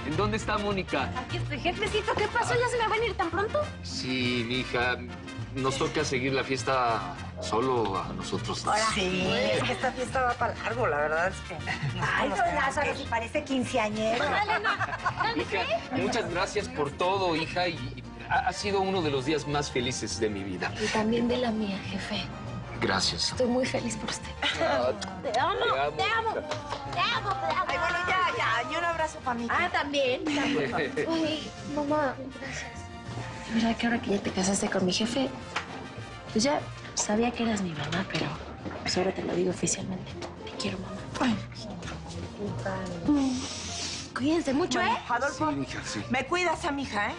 ¿En dónde está Mónica? Aquí estoy, jefecito. ¿Qué pasó? ¿Ya se me van a ir tan pronto? Sí, mija. Nos toca seguir la fiesta solo a nosotros dos. Sí, es que esta fiesta va para largo, la verdad es que... Ay, don Lázaro, si parece quinceañero. Dale, no. Dale, Hija, muchas gracias por todo, hija, y ha sido uno de los días más felices de mi vida. Y también de la mía, jefe. Gracias. Estoy muy feliz por usted. Te amo, Te amo. te amo, te amo, te amo. Ay, bueno, ya. Y un abrazo para mí. Ah, también. Ay, mamá, gracias. Mira que ahora que ya te casaste con mi jefe, pues ya sabía que eras mi mamá, pero pues ahora te lo digo oficialmente. Te quiero, mamá. Ay. Cuídense mucho, Bueno, ¿eh? Adolfo, Sí, hija, sí. me cuidas a mi hija, ¿eh?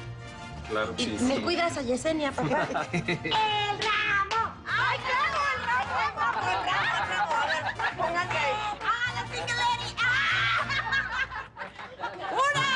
Claro, Y me cuidas a Yesenia, papá. ¡El ramo! ¡Ay, claro, el ramo! ¡El ramo! Pónganse ahí. ¡Ah, la single lady! ¡Una!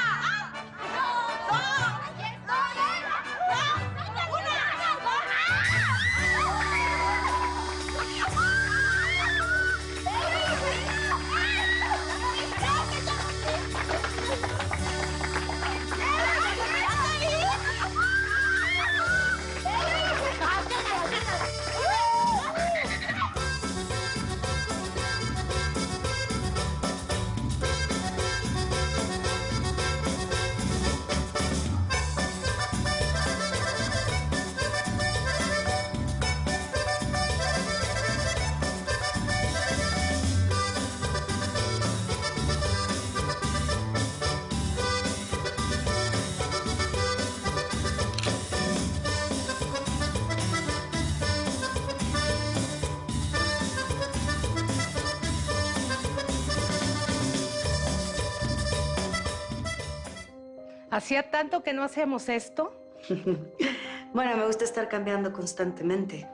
¿Hacía tanto que no hacíamos esto? Bueno, me gusta estar cambiando constantemente.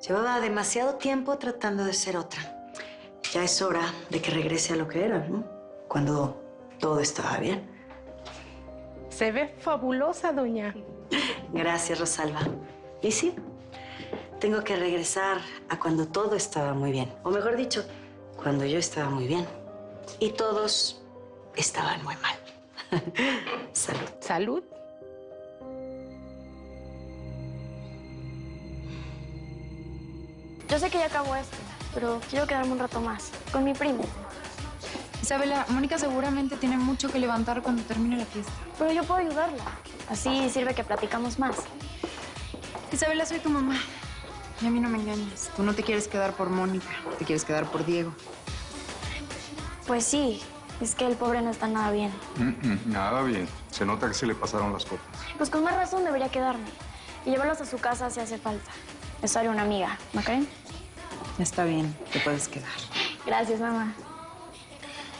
Llevaba demasiado tiempo tratando de ser otra. Ya es hora de que regrese a lo que era, ¿no? Cuando todo estaba bien. Se ve fabulosa, doña. Gracias, Rosalba. Y sí, tengo que regresar a cuando todo estaba muy bien. O mejor dicho, cuando yo estaba muy bien. Y todos estaban muy mal. Salud. Salud. Yo sé que ya acabó esto, pero quiero quedarme un rato más con mi primo. Isabela, Mónica seguramente tiene mucho que levantar cuando termine la fiesta. Pero yo puedo ayudarla. Así sirve que platicamos más. Isabela, soy tu mamá. Y a mí no me engañes. Tú no te quieres quedar por Mónica, te quieres quedar por Diego. Pues sí, es que el pobre no está nada bien. Nada bien. Se nota que se le pasaron las copas. Pues con más razón debería quedarme. Y llevarlos a su casa si hace falta. Eso haría una amiga, ¿no creen? Está bien, te puedes quedar. Gracias, mamá.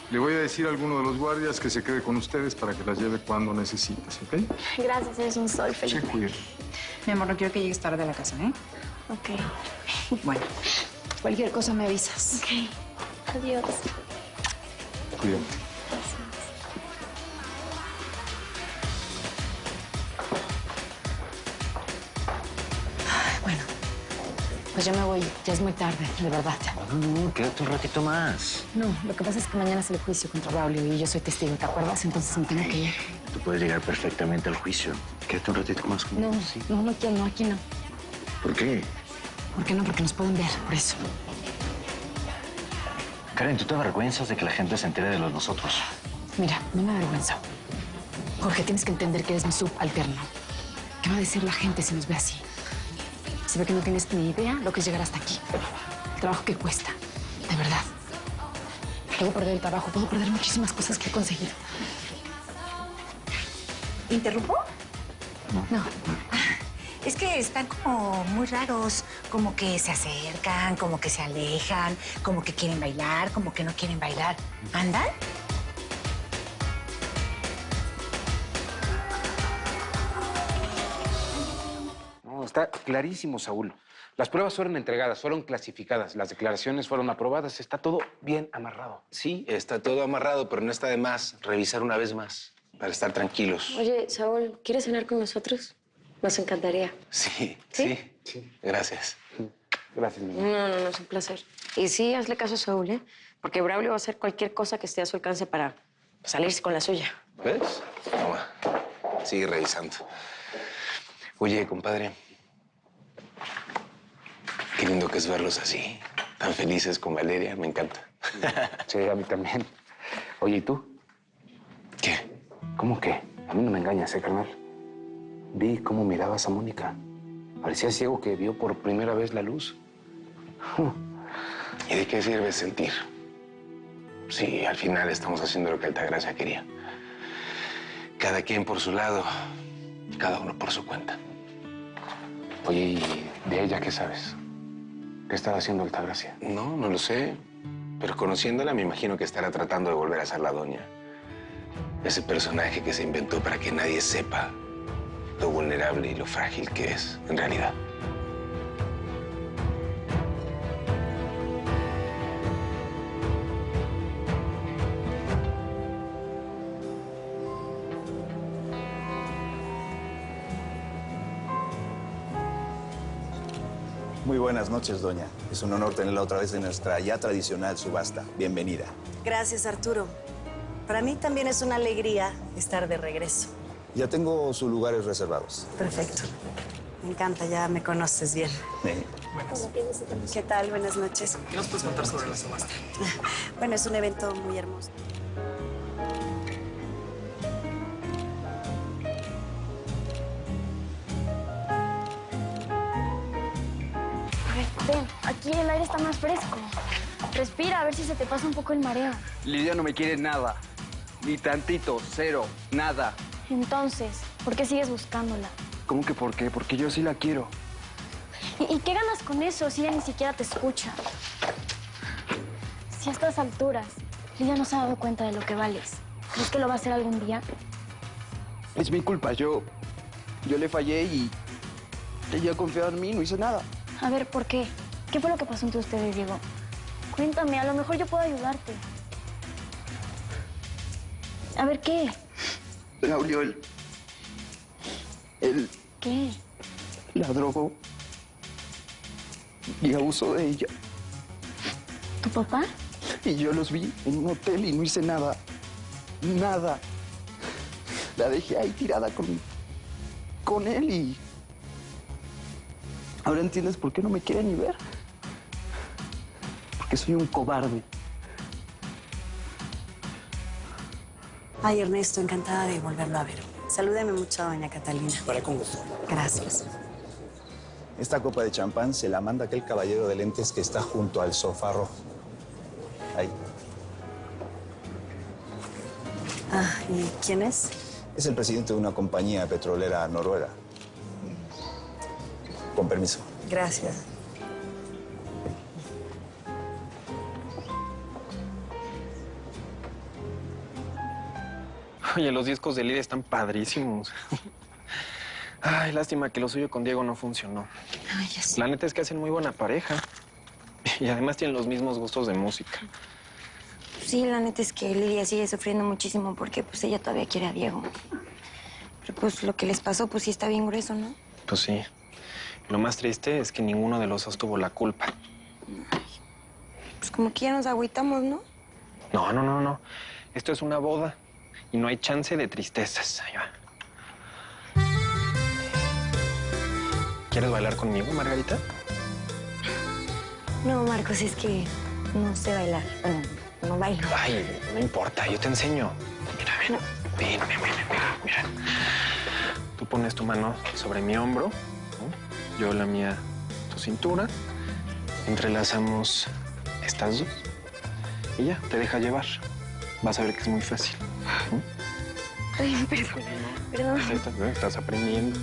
Le voy a decir a alguno de los guardias que se quede con ustedes para que las lleve cuando necesites, ¿ok? Gracias, eres un sol, Se Felipe. cuida. Mi amor, no quiero que llegues tarde a la casa, ¿eh? Ok. Bueno, cualquier cosa me avisas. Ok. Adiós. Cuídate. Bueno, pues yo me voy. Ya es muy tarde, de verdad. No, quédate un ratito más. No, lo que pasa es que mañana es el juicio contra Braulio y yo soy testigo, ¿te acuerdas? Entonces me tengo que ir. Tú puedes llegar perfectamente al juicio. Quédate un ratito más conmigo. No, ¿sí? no quiero, no, aquí no. ¿Por qué? ¿Por qué no? Porque nos pueden ver, por eso. Karen, ¿tú te avergüenzas de que la gente se entere de lo de nosotros? Mira, no me avergüenza. Jorge, tienes que entender que eres mi subalterno. ¿Qué va a decir la gente si nos ve así? Se ve que no tienes ni idea lo que es llegar hasta aquí. El trabajo que cuesta, de verdad. Puedo perder el trabajo, puedo perder muchísimas cosas que he conseguido. ¿Interrumpo? No, Es que están como muy raros, como que se acercan, como que se alejan, como que quieren bailar, como que no quieren bailar. ¿Andan? No, está clarísimo, Saúl. Las pruebas fueron entregadas, fueron clasificadas, las declaraciones fueron aprobadas, está todo bien amarrado. Sí, está todo amarrado, pero no está de más revisar una vez más para estar tranquilos. Oye, Saúl, ¿quieres cenar con nosotros? Nos encantaría. Sí, ¿Sí? sí. Gracias. Gracias, mi amor. No, es un placer. Y sí, hazle caso a Saúl, ¿eh? Porque Braulio va a hacer cualquier cosa que esté a su alcance para salirse con la suya. ¿Ves? Toma. Sigue revisando. Oye, compadre. Qué lindo que es verlos así. Tan felices con Valeria. Me encanta. Sí, a mí también. Oye, ¿y tú? ¿Qué? ¿Cómo qué? A mí no me engañas, carnal. Vi cómo mirabas a Mónica. Parecía ciego que vio por primera vez la luz. ¿Y de qué sirve sentir? Sí, al final estamos haciendo lo que Altagracia quería. Cada quien por su lado, cada uno por su cuenta. Oye, ¿y de ella qué sabes? ¿Qué estará haciendo Altagracia? No lo sé. Pero conociéndola, me imagino que estará tratando de volver a ser la doña. Ese personaje que se inventó para que nadie sepa lo vulnerable y lo frágil que es, en realidad. Muy buenas noches, doña. Es un honor tenerla otra vez en nuestra ya tradicional subasta. Bienvenida. Gracias, Arturo. Para mí también es una alegría estar de regreso. Ya tengo sus lugares reservados. Perfecto. Me encanta, ya me conoces bien. Buenas. ¿Qué tal? Buenas noches. ¿Qué nos puedes contar sobre la subasta? Bueno, es un evento muy hermoso. Ven, aquí el aire está más fresco. Respira, a ver si se te pasa un poco el mareo. Lidia no me quiere nada. Ni tantito, cero, nada. Entonces, ¿por qué sigues buscándola? ¿Cómo que por qué? Porque yo sí la quiero. ¿Y qué ganas con eso si ella ni siquiera te escucha? Si a estas alturas Lidia no se ha dado cuenta de lo que vales, ¿crees que lo va a hacer algún día? Es mi culpa, yo le fallé y ella confiaba en mí, no hice nada. A ver, ¿por qué? ¿Qué fue lo que pasó entre ustedes, Diego? Cuéntame, a lo mejor yo puedo ayudarte. A ver, ¿qué? La olió él. ¿Qué? La drogó y abusó de ella. ¿Tu papá? Y yo los vi en un hotel y no hice nada. Nada. La dejé ahí tirada con él y... Ahora entiendes por qué no me quiere ni ver. Porque soy un cobarde. Ay, Ernesto, encantada de volverlo a ver. Salúdeme mucho a doña Catalina. Para con gusto. Gracias. Esta copa de champán se la manda aquel caballero de lentes que está junto al sofá rojo. Ahí. Ah, ¿y quién es? Es el presidente de una compañía petrolera noruega. Con permiso. Gracias. Oye, los discos de Lidia están padrísimos. Ay, lástima que lo suyo con Diego no funcionó. Ay, ya sé. La neta es que hacen muy buena pareja. Y además tienen los mismos gustos de música. Sí, la neta es que Lidia sigue sufriendo muchísimo porque pues ella todavía quiere a Diego. Pero pues lo que les pasó pues sí está bien grueso, ¿no? Pues sí. Lo más triste es que ninguno de los dos tuvo la culpa. Pues como que ya nos agüitamos, ¿no? No. Esto es una boda y no hay chance de tristezas. Ahí va. ¿Quieres bailar conmigo, Margarita? No, Marcos, es que no sé bailar. Bueno, no bailo. Ay, no importa, yo te enseño. Mira, ven. No. Ven, mira. Tú pones tu mano sobre mi hombro, ¿no? Yo la mía, tu cintura. Entrelazamos estas dos y ya, te deja llevar. Vas a ver que es muy fácil. Ay, perdón. Estás aprendiendo.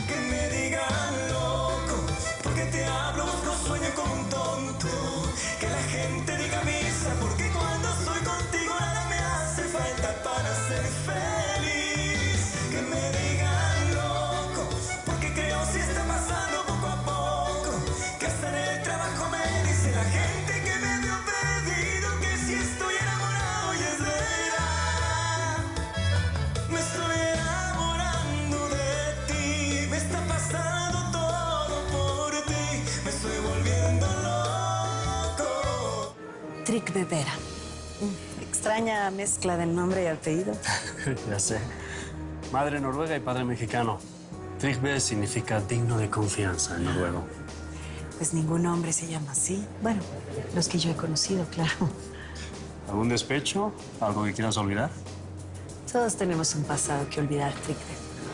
Que me digan loco, porque te hablo, busco sueño como un tonto. Que la gente diga misa, porque cuando estoy contigo nada me hace falta para ser feliz. Que me digan loco, porque creo si está pasando poco a poco. Que hasta en el trabajo me dice la gente que me vio perdido, que si estoy enamorado y es verdad. Me estoy enamorando de ti, me está pasando todo por ti, me estoy volviendo loco. Trick Bebera. extraña mezcla de nombre y apellido. Ya sé. Madre noruega y padre mexicano. Trygve significa digno de confianza en noruego. Pues ningún hombre se llama así. Bueno, los que yo he conocido, claro. ¿Algún despecho? ¿Algo que quieras olvidar? Todos tenemos un pasado que olvidar, Trygve.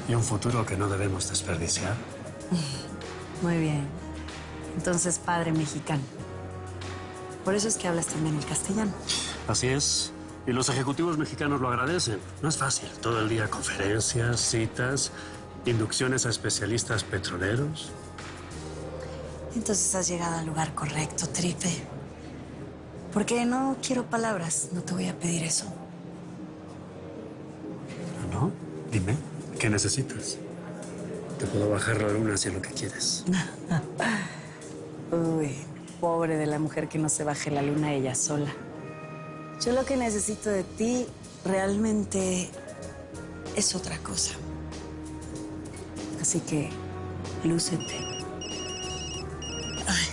Y un futuro que no debemos desperdiciar. Muy bien. Entonces, padre mexicano. Por eso es que hablas también el castellano. Así es. Y los ejecutivos mexicanos lo agradecen. No es fácil. Todo el día conferencias, citas, inducciones a especialistas petroleros. Entonces has llegado al lugar correcto, Trygve. Porque no quiero palabras. No te voy a pedir eso. ¿No? Dime, ¿qué necesitas? Te puedo bajar la luna si es lo que quieres. Uy, pobre de la mujer que no se baje la luna ella sola. Yo lo que necesito de ti realmente es otra cosa. Así que, lúcete. Ay,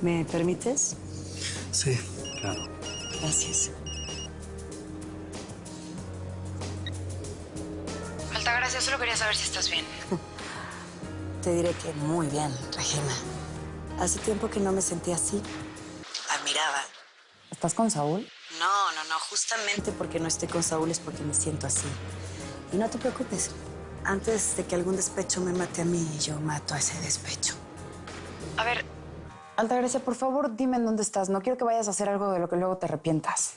¿me permites? Sí, claro. Gracias. Altagracia, solo quería saber si estás bien. Te diré que muy bien, Regina. Hace tiempo que no me sentía así. Admiraba. ¿Estás con Saúl? No. Justamente porque no estoy con Saúl es porque me siento así. Y no te preocupes. Antes de que algún despecho me mate a mí, yo mato a ese despecho. A ver, Altagracia, por favor, dime en dónde estás. No quiero que vayas a hacer algo de lo que luego te arrepientas.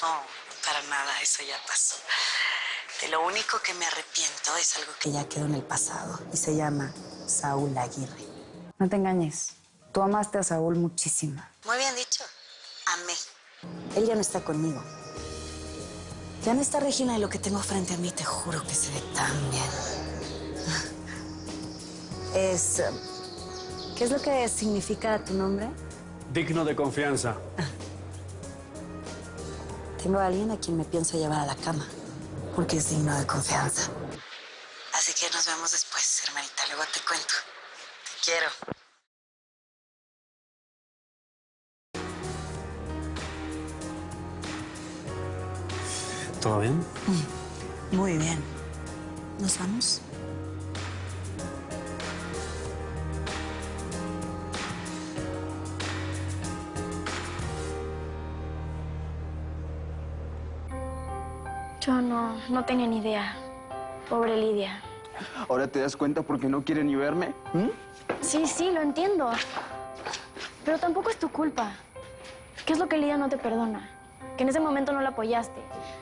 No, para nada. Eso ya pasó. De lo único que me arrepiento es algo que ya quedó en el pasado. Y se llama Saúl Aguirre. No te engañes. Tú amaste a Saúl muchísimo. Muy bien dicho. Amé. Él ya no está conmigo. Ya no está Regina y lo que tengo frente a mí, te juro que se ve tan bien. ¿Qué es lo que significa tu nombre? Digno de confianza. Tengo a alguien a quien me pienso llevar a la cama, porque es digno de confianza. Así que nos vemos después, hermanita. Luego te cuento. Te quiero. ¿Todo bien? Muy bien. ¿Nos vamos? Yo no tenía ni idea. Pobre Lidia. ¿Ahora te das cuenta por qué no quiere ni verme? Sí, lo entiendo. Pero tampoco es tu culpa. ¿Qué es lo que Lidia no te perdona? Que en ese momento no la apoyaste.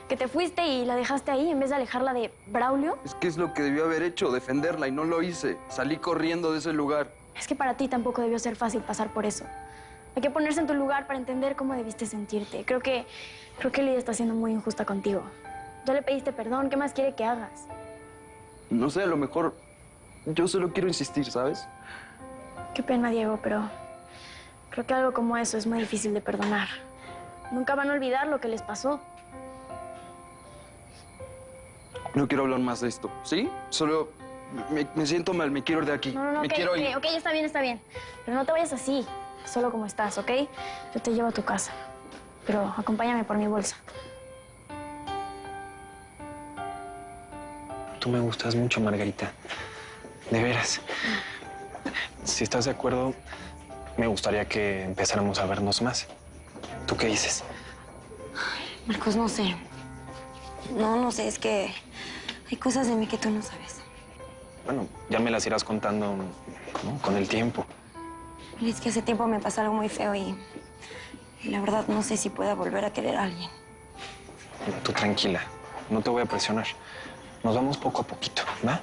Que te fuiste y la dejaste ahí en vez de alejarla de Braulio. Es que es lo que debió haber hecho, defenderla, y no lo hice. Salí corriendo de ese lugar. Es que para ti tampoco debió ser fácil pasar por eso. Hay que ponerse en tu lugar para entender cómo debiste sentirte. Creo que Lidia está siendo muy injusta contigo. Ya le pediste perdón. ¿Qué más quiere que hagas? No sé, a lo mejor yo solo quiero insistir, ¿sabes? Qué pena, Diego, pero creo que algo como eso es muy difícil de perdonar. Nunca van a olvidar lo que les pasó. No quiero hablar más de esto, ¿sí? Solo me siento mal, me quiero ir de aquí. No, me quiero ir. Ok, está bien. Pero no te vayas así, solo como estás, ¿ok? Yo te llevo a tu casa, pero acompáñame por mi bolsa. Tú me gustas mucho, Margarita. De veras. Si estás de acuerdo, me gustaría que empezáramos a vernos más. ¿Tú qué dices? Marcos, no sé. No sé, es que hay cosas de mí que tú no sabes. Bueno, ya me las irás contando, ¿no? Con el tiempo. Mira, es que hace tiempo me pasó algo muy feo y la verdad no sé si pueda volver a querer a alguien. Mira, tú tranquila, no te voy a presionar. Nos vamos poco a poquito, ¿va?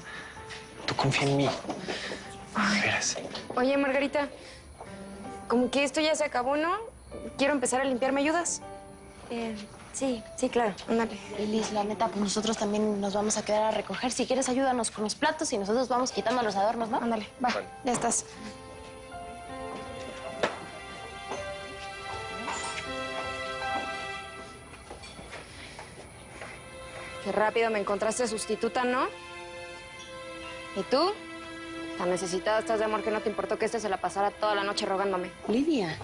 Tú confía en mí. De veras. Oye, Margarita, como que esto ya se acabó, ¿no? Quiero empezar a limpiar, ¿me ayudas? Sí, claro. Ándale. Liz, la neta, pues nosotros también nos vamos a quedar a recoger. Si quieres, ayúdanos con los platos y nosotros vamos quitando los adornos, ¿no? Ándale, va, ya estás. Qué rápido me encontraste sustituta, ¿no? ¿Y tú? Tan necesitada estás de amor que no te importó que este se la pasara toda la noche rogándome. Lidia,